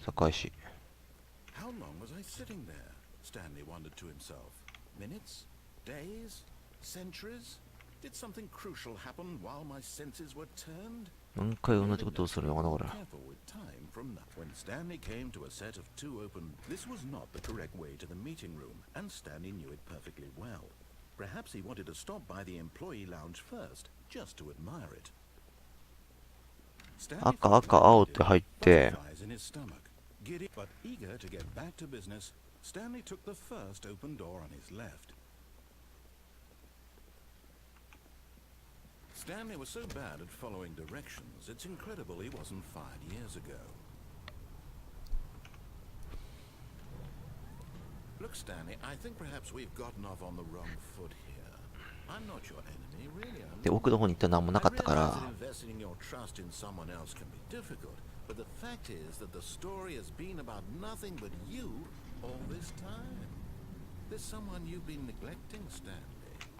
社会史。How long was I sitting there? Stanley wondered to himself. Minutes? Days? Centuries? Did something crucial happen while my senses were turned? 何回同じことをするのかな、これ。Careful with time from that. When Stanley came to a set of two open, this was not the correct way to the meeting room, and Stanley knew it perfectly well. Perhaps he wanted to stop by the employee lounge first, just to admire it. 赤、赤、青って入って、Giddy but eager to get back to business, Stanley took the first open door on his left. Stanley was so bad at following directions, it's incredible he wasn't fired years ago. Look, Stanley, I think perhaps we've gotten off on the wrong foot here. I'm not your enemy, really. で、奥の方に行ったら何もなかったから。Investing in your trust in someone else can be difficult, but the fact is that the story has been about nothing but you all this time. There's someone you've been neglecting, Stanley.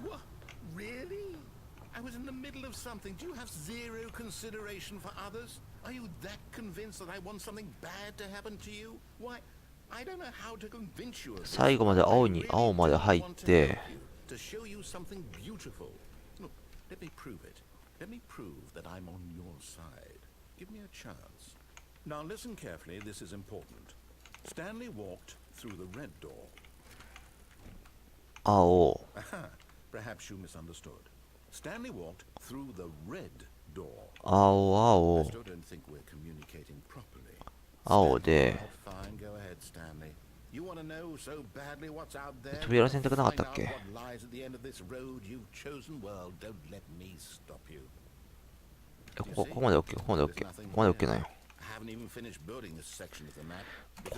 What? Really? I was in the middle of something. Do you have zero consideration for others? Are you that convinced that I want something bad to happen to you? Why, I don't know how to convince you of this. 最後まで青まで入って、To show you something beautiful. Look, let me prove it. Let me prove that I'm on your side. Give me a chance. Now listen carefully, this is important. Stanley walked through the red door. 青。Aha, perhaps you misunderstood. Stanley walked through the red door. 青。 I still don't think we're communicating properly. 青で。Fine, go ahead, Stanley. You want to know so badly what's out there? 扉の選択なかったっけ？ What lies at the end of this road you've chosen? Well, don't let me stop you. ここまで OK、ここまで OK、ここまで OK なんよ。I haven't even finished building this section of the map.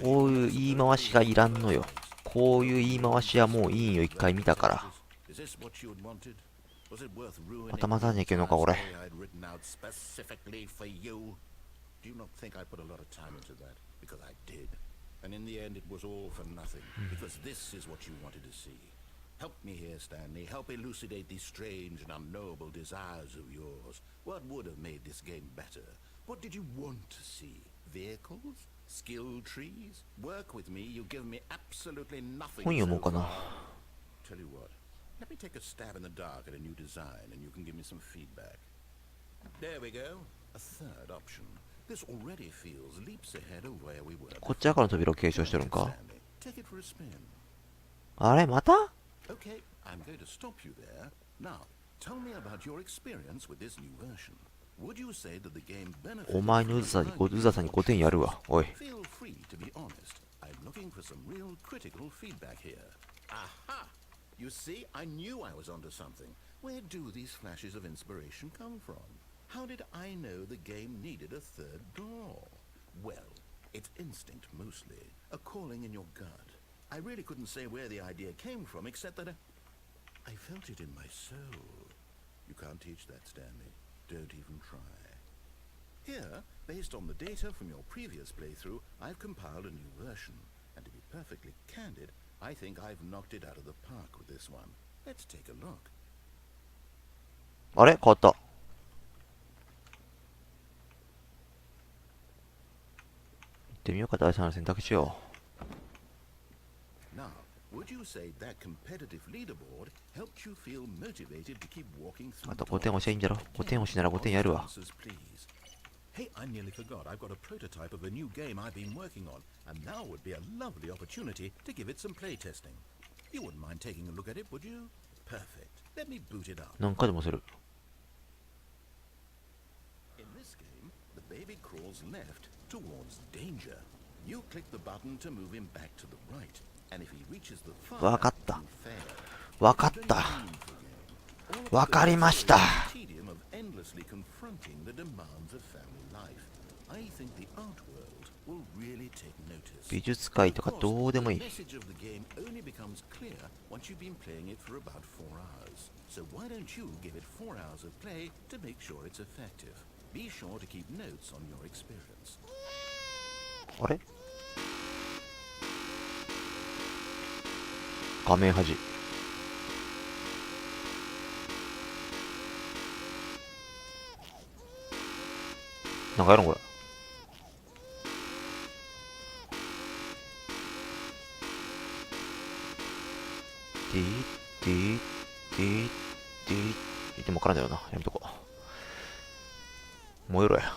こういう言い回しがいらんのよ。こういう言い回しはもういいんよ、一回見たから。Is this what you had wanted? Was it worth また混ざんねえけどのか、これ。 I'd written out specifically for you? Do you not think I put a lot of time into that? Because I did. And in the end, it was all for nothing. Because this is what you wanted to see. Help me here, Stanley. Help elucidate these strange and unknowable desires of yours. What would have made this game better? What did you want to see? Vehicles? Skill trees? Work with me. You give me absolutely nothing. Tell you what. Let me take a stab in the dark at a new design, and you can give me some feedback. There we go. A third option. This already feels leaps ahead of where we were. こっち側からの扉を継承してるんか？ Take it for a spin. あれまた？ Okay, I'm going to stop you there. Now, tell me about your experience with this new version. Would you say that the game benefits? お前のうざさに5点やるわ。おい。 Feel free to be honest. I'm looking for some real critical feedback here. Aha! You see, I knew I was onto something. Where do these flashes of inspiration come from? How did I know the game needed a third door? Well, it's instinct mostly, a calling in your gut. I really couldn't say where the idea came from, except that I felt it in my soul. You can't teach that, Stanley. Don't even try. Here, based on the data from your previous playthrough, I've compiled a new version. And to be perfectly candid, I think I've knocked it out of the park with this one. Let's take a look. あれ変わった。行ってみようか、第3の選択肢を。Now, would you say that competitive leaderboard helped you feel motivated to keep walking through? あと5点押しゃいいんじゃろ。5点押しなら5点やるわ。 Hey, I nearly forgot. I've got a prototype of a new game I've been working on, and now would be a lovely opportunity to give it some playtesting. You wouldn't mind taking a look at it, would you? Perfect. Let me boot it up. 何回でもする。 In this game, the baby crawls left towards danger. You click the button to move him back to the right, and if he reaches the fire, わかった。 you fail. わかった。わかりました。 Tedium of endlessly confronting the demands of family life. I think the art world will really take notice. 美術界とかどうでもいい。 The message of the game only becomes clear once you've been playing it for about 4 hours. So why don't you give it 4 hours of play to make sure it's effective? Be sure to keep notes on your experience. あれ画面端。なんかやろんこれ。ディーディーディーディー言ってもわからんだよな。やめとこう。燃えろや。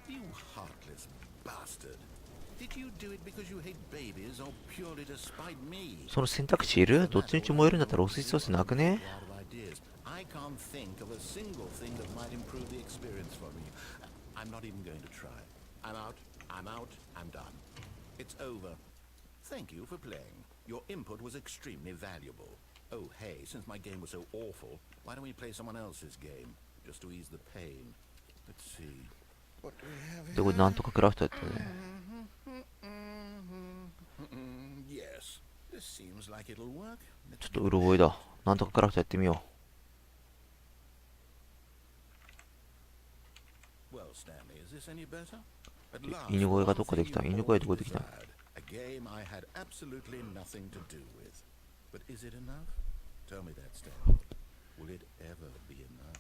You heartless bastard. Did you do it because you hate babies or purely to spite me? その選択肢いる？どっちみち燃えるんだったら押す必要性なくね？ I can't think of a single thing that might improve the experience for me. I'm not even going to try. I'm out. I'm out. I'm done. It's over. Thank you for playing. Your input was extremely valuable. Oh, hey, since my game was so awful, why don't we play someone else's game? Just to ease the pain. Let's see. What do we have で、これなんとかクラフトやったね。 Yes, this seems like it'll work. ちょっとうろ覚えだ。なんとかクラフトやってみよ Well, Stanley, is this any better? At う。 last, 犬声がどっ one かで thing きた。 you 犬声 all どこできた？ desired. A game I had absolutely nothing to do with. But is it enough? Tell me that, Stanley. Will it ever be enough?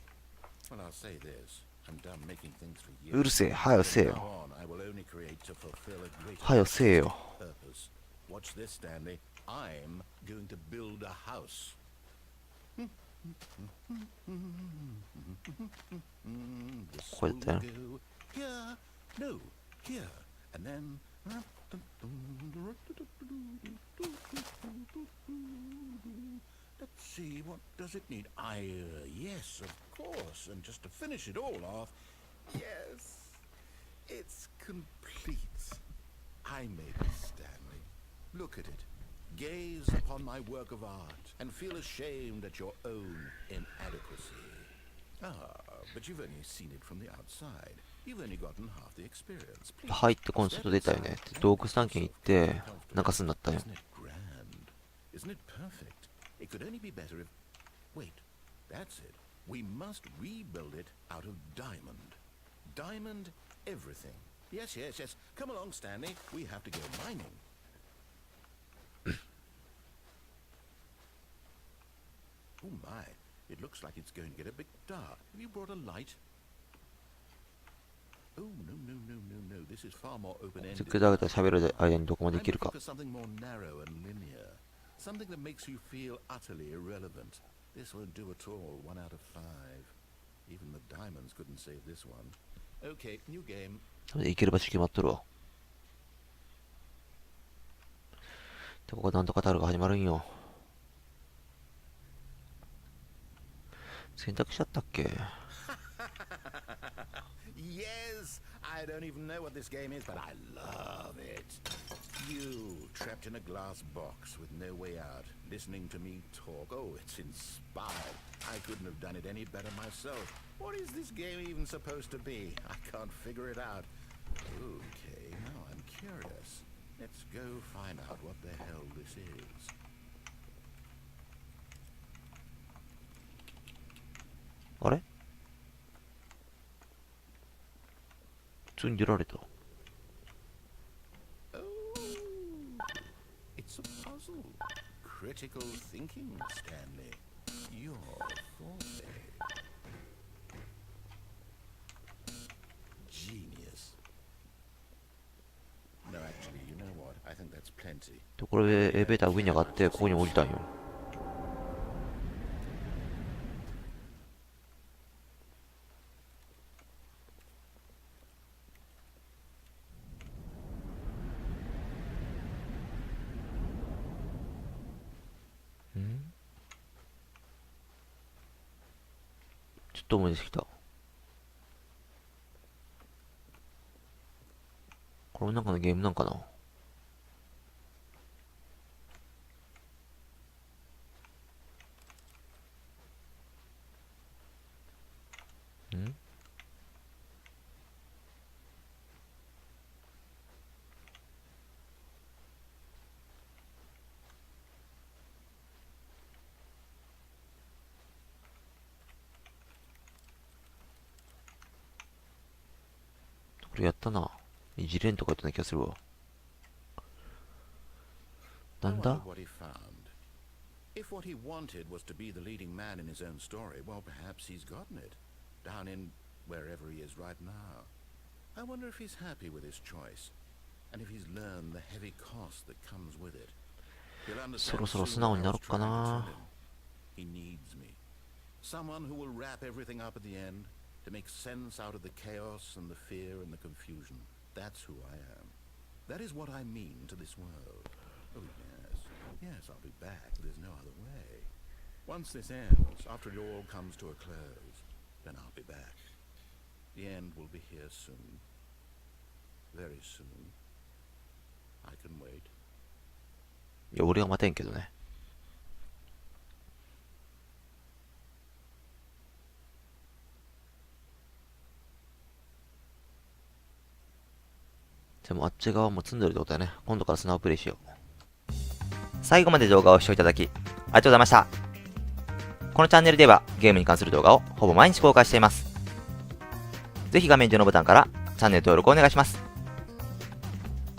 Well, I'll say this. I'm done making things for you. うるせえ。はよせえ From よ。 now on, I will only create to fulfill a greater はよせえよ。 purpose. Watch this, Stanley. I'm going to build a house. This こうやったよ。 will go here. No, here. And then... Let's see, what does it need? Yes, of course. And just to finish it all off, yes, it's complete. I made it, Stanley. Look at it. Gaze upon my work of art and feel ashamed at your own inadequacy. Ah, but you've only seen it from the outside. You've only gotten half the experience. Please, 入ってこの外出たよね。洞窟探検行って、中州になったよ。 Isn't it grand? Isn't it perfect? It could only be better if... Wait, that's it. We must rebuild it out of diamond. Diamond everything. Yes, yes, yes. Come along, Stanley. We have to go mining. Oh my, it looks like it's going to get a bit dark. Have you brought a light? Oh, no, no, no, no, no. This is far more せっ open-ended. かくだけど喋る間にどこまで I'm いける looking か。 for something more narrow and linear. Something that makes you feel utterly irrelevant. This won't do at all. 1 out of 5. Even the diamonds couldn't save this one. Okay, new game. 行ける場所決まっとるわ。で、ここなんとかタルが始まるんよ。選択肢あったっけ？ Yes, I don't even know what this game is, but I love it. You, trapped in a glass box with no way out, listening to me talk. Oh, it's inspired. I couldn't have done it any better myself. What is this game even supposed to be? I can't figure it out. Okay, now I'm curious. Let's go find out what the hell this is. あれ？普通に出られた。 Oh, it's a puzzle. Critical thinking, Stanley. Your forte. Genius. No, actually, you know what? I think that's plenty. で、これでエレベーター上に上がって、ここに降りたんよ。ちょっと思い出してきた。これもなんかのゲームなんかな。これやったな。いじれんとか言ったような気がするわ。な I ん wonder だ？ what he found. If what he wanted was to be the leading man in his own story, well, perhaps he's gotten it. Down in wherever he is right now. I wonder if he's happy with his choice. And if he's learned the heavy cost that comes with it. そろそろ素直になろっかな。He needs me. Someone who will wrap everything up at the end to make sense out of the chaos and the fear and the confusion. That's who I am. That is what I mean to this world. Oh, yes. Yes, I'll be back. There's no other way. Once this ends, after it all comes to a close, then I'll be back. The end will be here soon. Very soon. I can wait. いや、俺は待てんけどね。でもあっち側も積んでるってことだね。今度からスナウプレイしよう。最後まで動画を視聴いただき、ありがとうございました。このチャンネルではゲームに関する動画をほぼ毎日公開しています。ぜひ画面上のボタンからチャンネル登録をお願いします。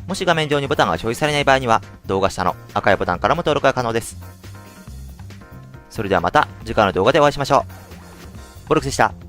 もし画面上にボタンが表示されない場合には、動画下の赤いボタンからも登録が可能です。それではまた次回の動画でお会いしましょう。ボルクスでした。